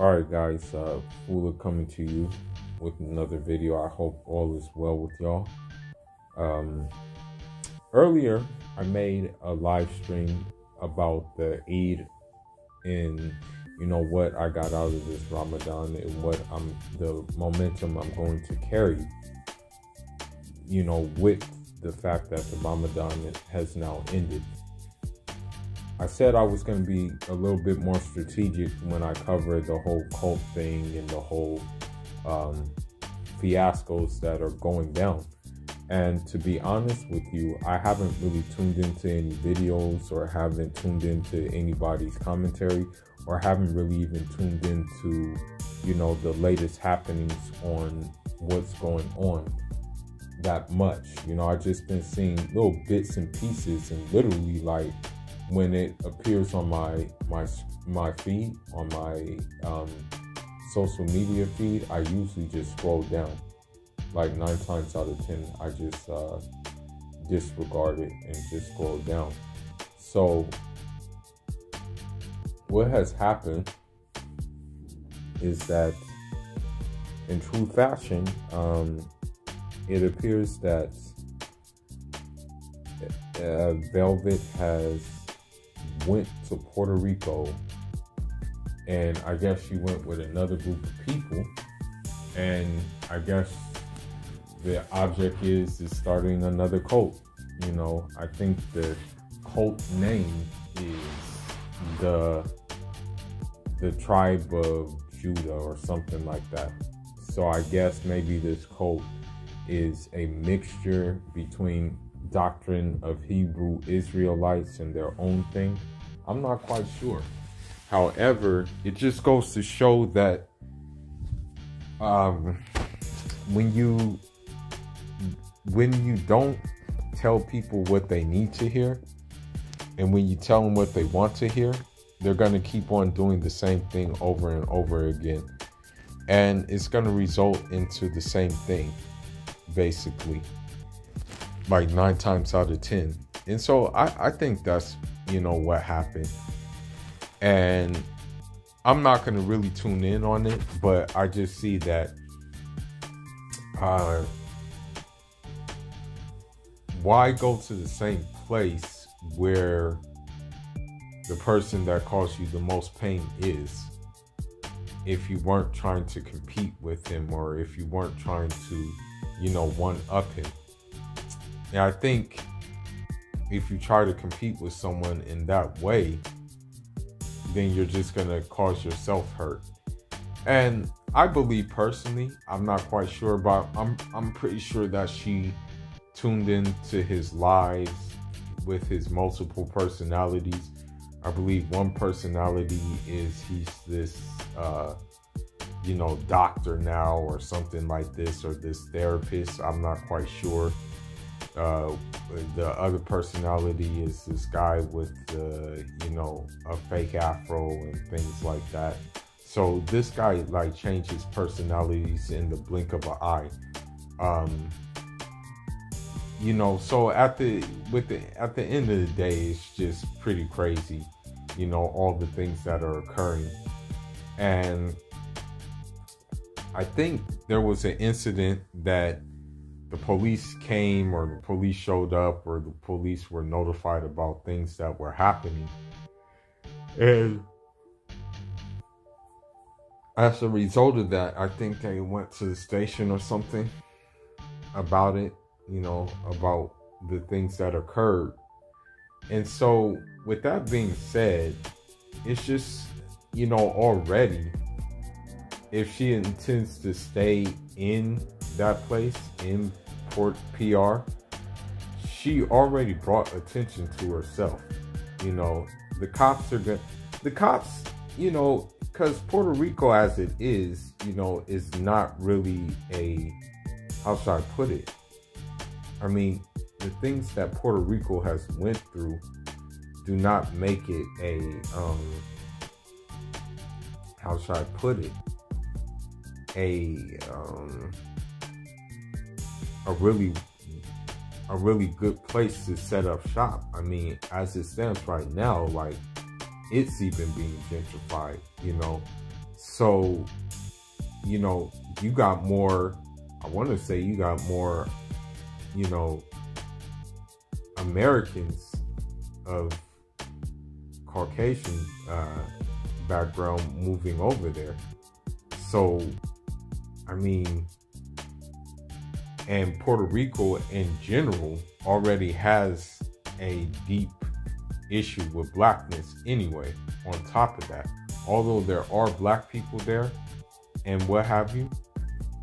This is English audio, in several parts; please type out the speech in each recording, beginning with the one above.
Alright guys, Fula coming to you with another video. I hope all is well with y'all. Earlier I made a live stream about the Eid and what I got out of this Ramadan and what the momentum I'm going to carry, with the fact that the Ramadan has now ended. I said I was going to be a little bit more strategic when I covered the whole cult thing and the whole fiascos that are going down. And to be honest with you, I haven't really tuned into any videos or haven't tuned into anybody's commentary or haven't really even tuned into, the latest happenings on what's going on that much. I just been seeing little bits and pieces, and literally like when it appears on my feed, on my social media feed, I usually just scroll down. Like 9 times out of 10, I just disregard it and just scroll down. So what has happened is that in true fashion, it appears that Velvet has went to Puerto Rico, and I guess she went with another group of people, and I guess the object is starting another cult. I think the cult name is the Tribe of Judah or something like that. So I guess maybe this cult is a mixture between doctrine of Hebrew Israelites and their own thing. I'm not quite sure. However, it just goes to show that when you don't tell people what they need to hear, and when you tell them what they want to hear, they're going to keep on doing the same thing over and over again. And it's going to result into the same thing, basically, like 9 times out of 10. And so I think that's, what happened. And I'm not going to really tune in on it, but I just see that why go to the same place where the person that caused you the most pain is, if you weren't trying to compete with him, or if you weren't trying to, one-up him. And I think if you try to compete with someone in that way, then you're just going to cause yourself hurt. And I believe personally, I'm not quite sure, but I'm pretty sure that she tuned into his lives with his multiple personalities. I believe one personality is he's this, doctor now or something like this, or this therapist. I'm not quite sure. The other personality is this guy with, a fake afro and things like that. So this guy changes personalities in the blink of an eye. So at the end of the day, it's just pretty crazy, all the things that are occurring. And I think there was an incident that the police came, or the police showed up, or the police were notified about things that were happening. And as a result of that, I think they went to the station or something about it, about the things that occurred. And so with that being said, it's just, already, if she intends to stay in that place, in Port PR, she already brought attention to herself. The cops are good. The cops, because Puerto Rico as it is not really a, how should I put it? I mean, the things that Puerto Rico has went through do not make it a, how should I put it? A really good place to set up shop. I mean, as it stands right now, it's even being gentrified, So, you know, you got more, I want to say you got more, you know, Americans of Caucasian background moving over there. So, I mean, and Puerto Rico in general already has a deep issue with blackness anyway. On top of that, although there are black people there and what have you,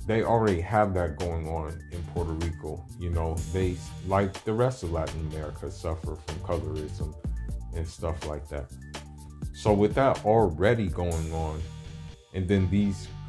they already have that going on in Puerto Rico. You know, they, like the rest of Latin America, suffer from colorism and stuff like that. So with that already going on, and then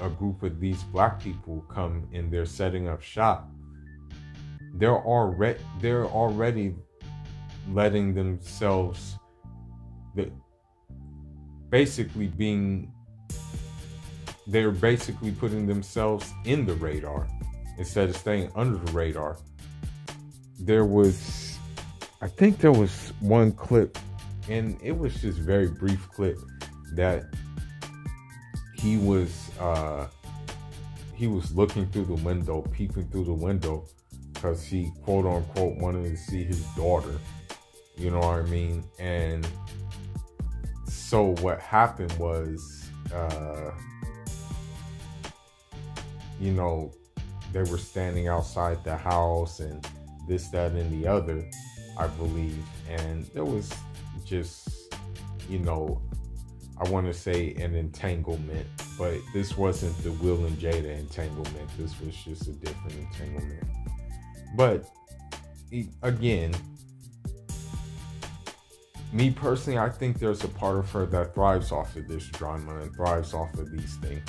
a group of these black people come and they're setting up shop, they're already letting themselves, they're basically putting themselves in the radar instead of staying under the radar. I think there was one clip, and it was just a very brief clip, that he was looking through the window, peeping through the window, because he quote unquote wanted to see his daughter. You know what I mean? And so what happened was, you know, they were standing outside the house and this, that, and the other, I believe. And there was just, you know, I want to say an entanglement, but this wasn't the Will and Jada entanglement. This was just a different entanglement. But again, me personally, I think there's a part of her that thrives off of this drama and thrives off of these things.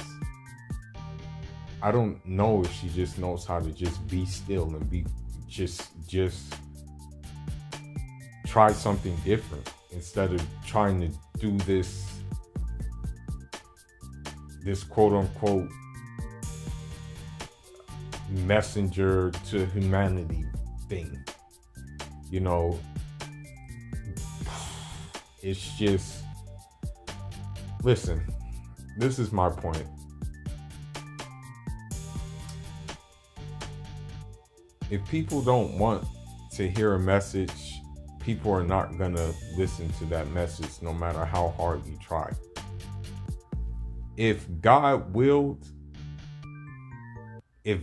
I don't know if she just knows how to just be still and be just try something different instead of trying to do this quote unquote messenger to humanity thing. You know, it's just, listen, this is my point. If people don't want to hear a message, people are not gonna listen to that message no matter how hard you try. If God willed, he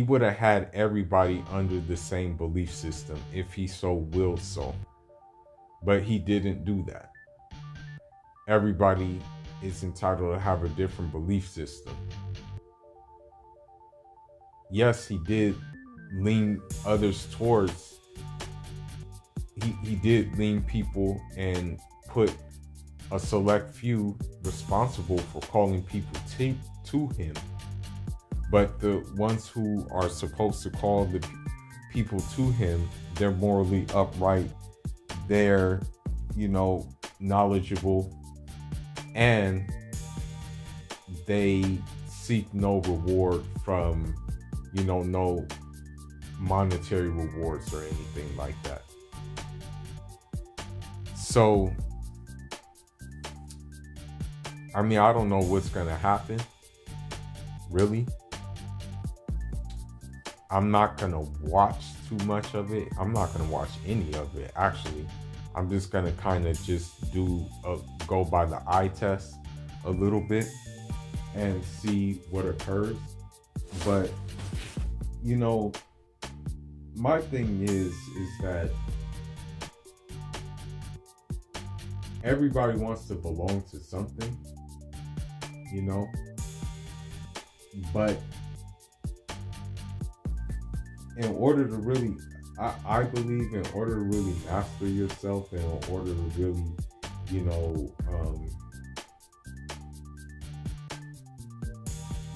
would have had everybody under the same belief system if he so willed so. But he didn't do that. Everybody is entitled to have a different belief system. Yes, he did lean others towards, he did lean people and put a select few responsible for calling people to him. But the ones who are supposed to call the people to him, they're morally upright, they're, you know, knowledgeable, and they seek no reward from, you know, no monetary rewards or anything like that. So, I mean, I don't know what's going to happen, really. I'm not going to watch too much of it. I'm not going to watch any of it, actually. I'm just going to kind of just go by the eye test a little bit and see what occurs. But, you know, my thing is that everybody wants to belong to something, you know, but in order to really, I believe in order to really master yourself and in order to really, you know,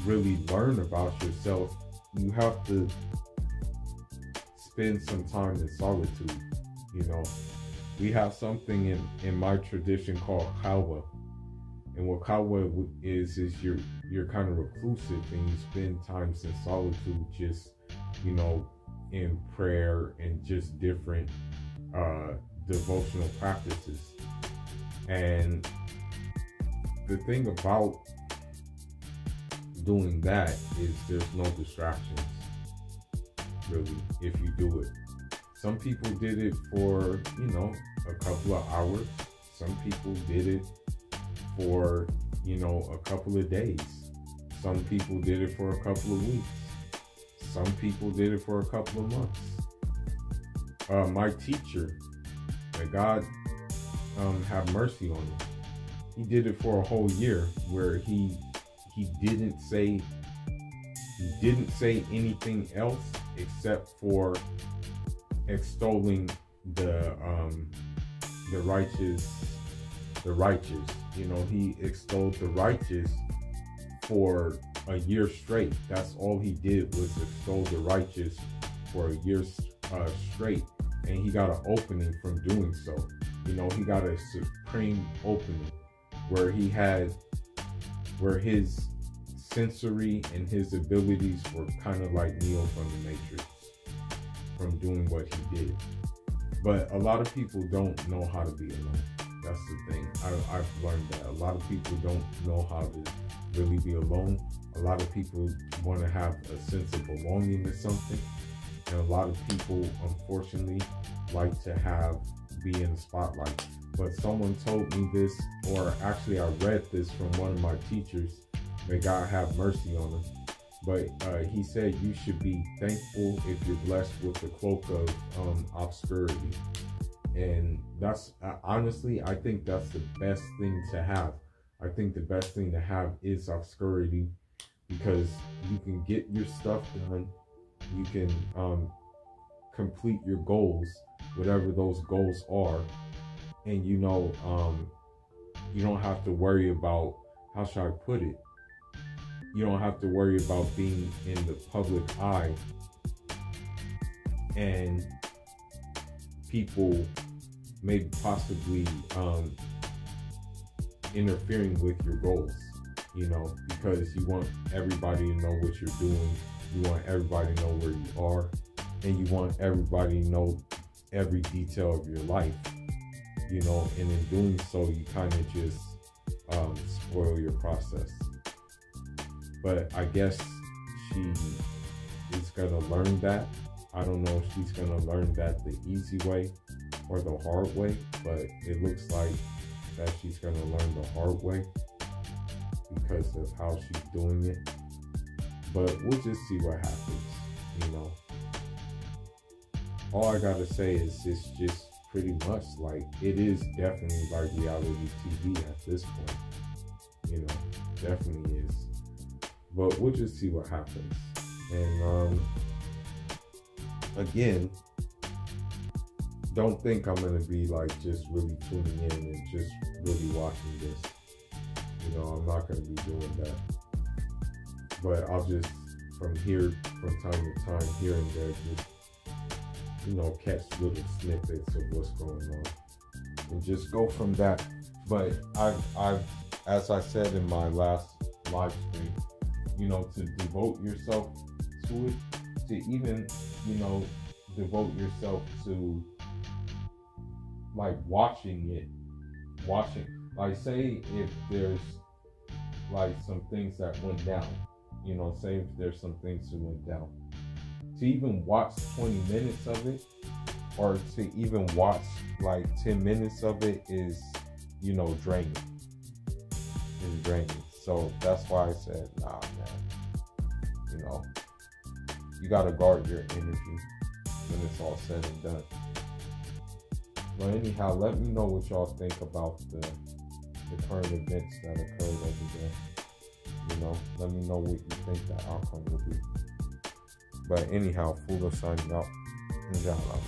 really learn about yourself, you have to spend some time in solitude. You know, we have something in my tradition called Kawa. And what Kawa is you're kind of reclusive and you spend times in solitude, just, you know, in prayer and just different devotional practices. And the thing about doing that is there's no distractions, really, if you do it. Some people did it for, a couple of hours. Some people did it for, a couple of days. Some people did it for a couple of weeks. Some people did it for a couple of months. My teacher, may God have mercy on him, he did it for a whole year, where he didn't say anything else except for extolling the righteous. He extolled the righteous for a year straight. That's all he did, was extol the righteous for a year straight, and he got an opening from doing so. He got a supreme opening where his sensory and his abilities were kind of like Neo from the Matrix, from doing what he did. But a lot of people don't know how to be alone. That's the thing. I've learned that a lot of people don't know how to really be alone. A lot of people want to have a sense of belonging to something, and a lot of people, unfortunately, like to be in the spotlight. But someone told me this, or actually I read this from one of my teachers, may God have mercy on him. But he said you should be thankful if you're blessed with the cloak of obscurity. And that's, honestly, I think that's the best thing to have. I think the best thing to have is obscurity, because you can get your stuff done. You can complete your goals, whatever those goals are. And you don't have to worry about, how should I put it? You don't have to worry about being in the public eye and people maybe possibly interfering with your goals, because you want everybody to know what you're doing. You want everybody to know where you are, and you want everybody to know every detail of your life, and in doing so, you kind of just spoil your process. But I guess she is going to learn that. I don't know if she's going to learn that the easy way or the hard way, but it looks like that she's going to learn the hard way because of how she's doing it. But we'll just see what happens, All I got to say is it's just pretty much like, it is definitely like reality TV at this point, definitely is. But we'll just see what happens. And again, don't think I'm going to be like just really tuning in and just really watching this. I'm not going to be doing that. But I'll just, from time to time, here and there, just, catch little snippets of what's going on. And just go from that. But I've as I said in my last live stream, to devote yourself to it, to even, devote yourself to like watching, like, say if there's like some things that went down, say if there's some things that went down, to even watch 20 minutes of it, or to even watch like 10 minutes of it is, draining. It's draining. So that's why I said, nah, man. You gotta guard your energy when it's all said and done. But anyhow, let me know what y'all think about the current events that occurred over there. Let me know what you think the outcome will be. But anyhow, Fuga signing out. Inshallah.